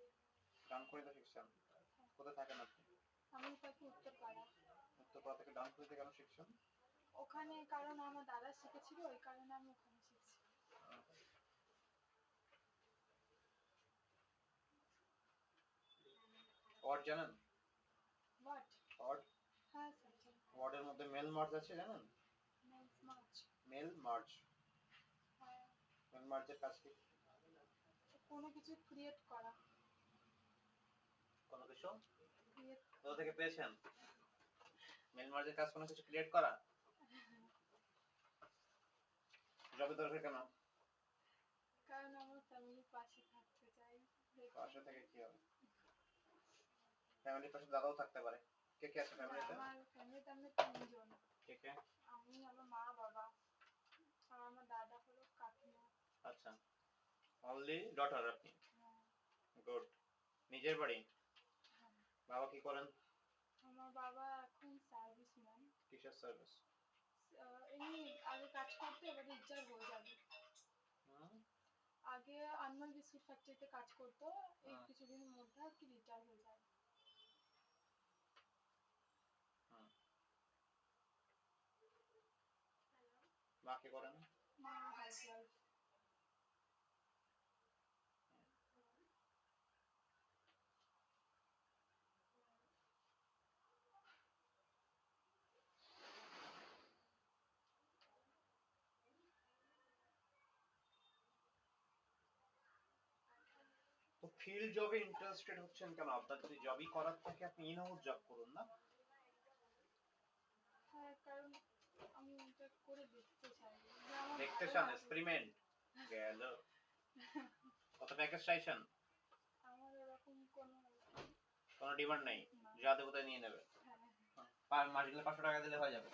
ডানকুনিতে শিখছেন? কোথায় থাকেন আপনি? আমি থাকি উত্তরপাড়া উত্তরপাড়া থেকে ডানকুনিতে কেন শিখছেন? ওখানে কারণ আমার দাদা শিখেছিল ওই কারণে আমি ওখানে শিখছি ওয়ার্ড জানেন? What word? হ্যাঁ স্যার জানি ওয়ার্ডের মধ্যে মেল মার্জ আছে জানেন? Next March mail merge. হ্যাঁ মেল মার্জের কাজ কি? কোনো কিছু ক্রিয়েট করা কোনো কিছু ক্রিয়েট কোথা থেকে পেয়েছেন? মেল মার্জের কাজ কোনো কিছু ক্রিয়েট করা? জবে দরকার কেন? কারণ আমার ফ্যামিলির পাশে থাকতে চাই পাশে থেকে কি হবে? ফ্যামিলির পাশে দাদাও থাকতে পারে। কে কে আছে ফ্যামিলিতে? আমার ফ্যামিলিতে আমরা 3 জন কে কে? আমি আমার মা বাবা আর আমার দাদা হলো কাকিমা আচ্ছা, অনলি ডটার আপনি? হ্যাঁ গুড। নিজের বাড়ি? হ্যাঁ বাবা কি করেন? আমার বাবা এখন সার্ভিসম্যান কিসের সার্ভিস? এমনি আগে কাজ করতে এবার রিটায়ার হয়ে যাবে আগে আনমল বিস্কুট ফ্যাক্টরিতে কাজ করতো এই কিছুদিনের মধ্যে আর কি রিটায়ার হয়ে যাবে মা কি করেন? মা হাউসওয়াইফ তো ফিল্ড জবে ইন্টারেস্টেড হচ্ছেন কেন? আপনার যদি জবই করার থাকে আপনি ইন হাউস জব করুন না? হ্যাঁ কারণ আমি এটা করে দেখতে চাই যে আমার দেখতে ভালো চান লাগে। এক্সপেরিমেন্ট? গেল। কত প্যাকেজ চাইছেন? আমার এরকম কোনো ডিমান্ড নেই, না। যা দেবো তাই নিয়ে নেবে? মাস গেলে 500 টাকা দিলে হয়ে যাবে?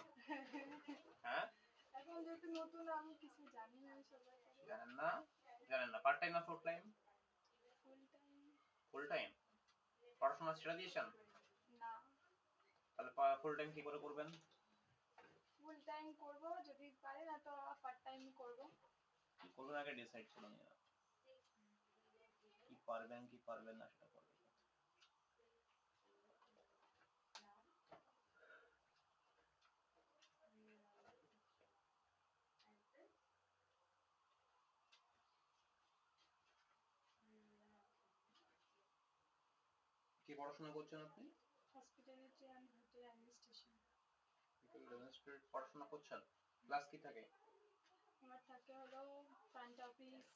হ্যাঁ এখন যেহেতু নতুন আমি কিছু জানি না সবাই জানেন না? জানেন না পার্ট টাইম না full time? Full time full time. পড়াশোনা ছেড়ে দিয়েছেন? না তাহলে ফুল টাইম কি করে করবেন? ফুল টাইম করব যদি পারি না তো পার্ট টাইম করব কি করবেন আগে ডিসাইড করে নিন। কি পারবেন কি পারবেন না সেটা করবেন। কি পড়াশোনা করছেন আপনি? হসপিটালিটি এন্ড হোটেল অ্যাডমিনিস্ট্রেশন পড়াশোনা করছেন, ক্লাস কি থাকে? আমার থাকে হলো front office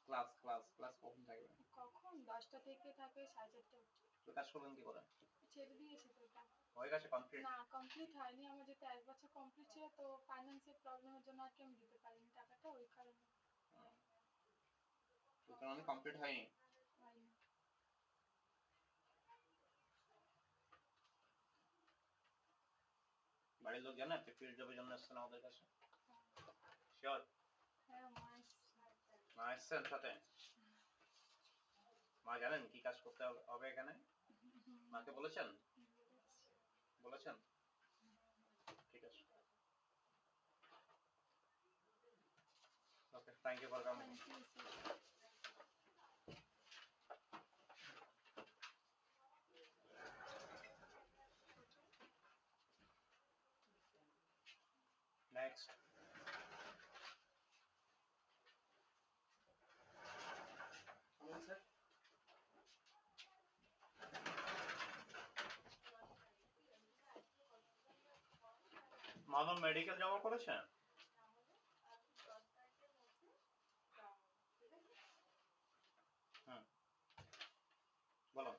class class class কখন থাকে? কখন 10টা থেকে থাকে 4:30 অবধি তো কাজ করবেন কি করে? ছেড়ে দিয়েছে তো এটা হয়ে গেছে কমপ্লিট? না কমপ্লিট হয়নি আমার যেহেতু 1 বছর কমপ্লিট ছিল তো ফাইন্যান্সিয়াল প্রবলেমের জন্য আর কি আমি দিতে পারিনি টাকাটা ওই কারণে তো মানে কমপ্লিট হয়নি? হয়নি বাড়ির লোক জানে আপনি ফিল্ড জবের জন্য আসছেন আমাদের কাছে? শিওর? হ্যাঁ মা আসছেন সাথে? মা জানেন কি কাজ করতে হবে এখানে? মাকে বলেছেন? বলেছেন? ঠিক আছে। Okay, thank you for coming. Thank you sir next. এখনো মেডিকেল জমা করেছেন? হুম, বলো।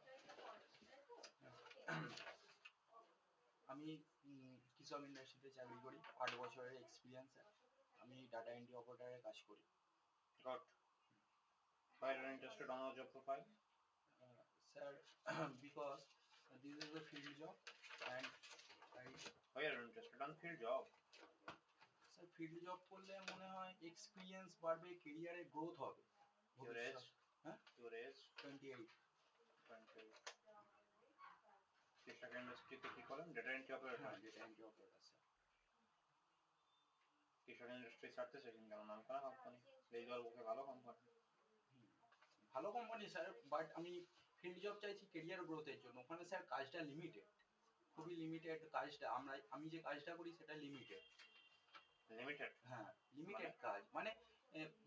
আমি কৃষক ইন্ডাস্ট্রিতে চাকরি করি, 8 বছরের এক্সপিরিয়েন্স। আমি ডাটা এন্ট্রি অপারেটরের কাজ করি। Good. Why are you interested on our job profile? Sir, because this is a field job and I Why are you interested on field job? Sir field job করলে মনে হয় experience বাড়বে, কেরিয়ারে growth হবে। Your age? হ্যাঁ, Your age? 28। 20. কৃষক ইন্ডাস্ট্রিতে কি করেন? Data entry operator. হ্যাঁ, ডেটা এন্ট্রি অপারেটর স্যার। কৃষক ইন্ডাস্ট্রি ছাড়তে চাইছেন কেন? নাম করা কোম্পানি, রেজাল্ট বুকে ভালো কোম্পানি। ভালো কোম্পানি স্যার, বাট আমি ফিল্ড জব চাইছি কেরিয়ার গ্রোথের জন্য। ওখানে স্যার কাজটা লিমিটেড, খুবই লিমিটেড কাজটা। আমি যে কাজটা করি সেটা লিমিটেড। লিমিটেড? হ্যাঁ, লিমিটেড কাজ মানে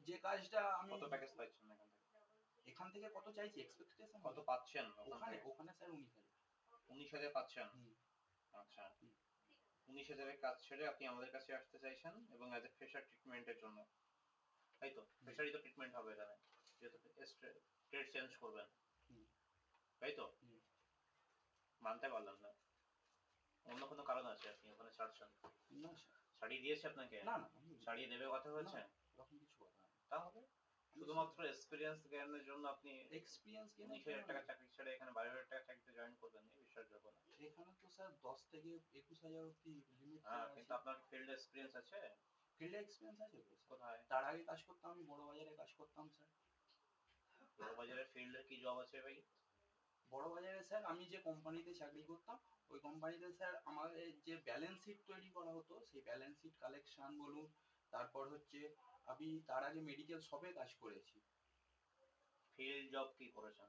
যে কাজটা আমি কত প্যাকেজ পাচ্ছেন এখান থেকে কত চাইছি এক্সপেকটেশন কত পাচ্ছেন ওখানে? ওখানে স্যার 19,000। 19,000 পাচ্ছেন? আচ্ছা, 19,000 কাজ ছেড়ে আপনি আমাদের কাছে আসতে চাইছেন এবং অ্যাজ এ ফ্রেশার ট্রিটমেন্টের জন্য, তাই তো? ফ্রেশারই তো ট্রিটমেন্ট হবে এখানে, যেহেতু ট্রেড চেঞ্জ করবেন, তাই তো? মানতে পারলাম না, অন্য কোনো কারণ আছে আপনি ওখানে ছাড়ছেন? না স্যার। ছাড়িয়ে দিয়েছে আপনাকে? না না, ছাড়িয়ে দেবে কথা হয়েছে? এরকম কিছু কথা না। তাহলে শুধুমাত্র এক্সপিরিয়েন্স জ্ঞানের জন্য আপনি এক্সপিরিয়েন্স গেইন 19,000 টাকা চাকরি ছেড়ে এখানে 12,000 টাকা চাকরিতে জয়েন করবেন, এই বিশ্বাসযোগ্য না। এখানে তো স্যার 10 থেকে 21,000 অবধি লিমিট হ্যাঁ, আছে। কিন্তু আপনার ফিল্ড এক্সপিরিয়েন্স আছে? ফিল্ডে এক্সপিরিয়েন্স আছে তো স্যার। কোথায়? তার আগে কাজ করতাম, আমি বড় বাজারে কাজ করতাম স্যার। বড় বাজারের ফিল্ডে কি জব আছে ভাই? বড় বাজারে স্যার আমি যে কোম্পানিতে চাকরি করতাম, ওই কোম্পানিতে স্যার আমাদের যে ব্যালেন্স শিট তৈরি করা হতো, সেই ব্যালেন্স শিট কালেকশন বলুন, তারপর হচ্ছে আমি তার আগে মেডিকেল শপে কাজ করেছি। ফিল্ড জব কি করেছেন?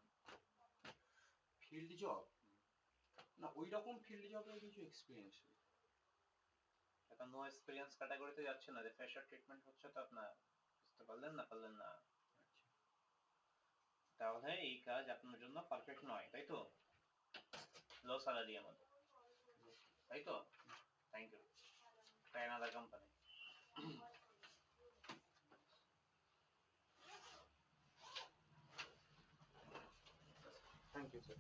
ফিল্ড জব না, ওই রকম ফিল্ড জবের কিছু এক্সপিরিয়েন্স নেই। এখন নো এক্সপিরিয়েন্স ক্যাটাগরিতে যাচ্ছে না, যে ফ্রেশার ট্রিটমেন্ট হচ্ছে, তো আপনার বুঝতে পারলেন না। তাহলে এই কাজ আপনার জন্য পারফেক্ট নয়, তাই তো? লো স্যালারি আমাদের, তাই তো? Thank you. Try another company. Thank you sir.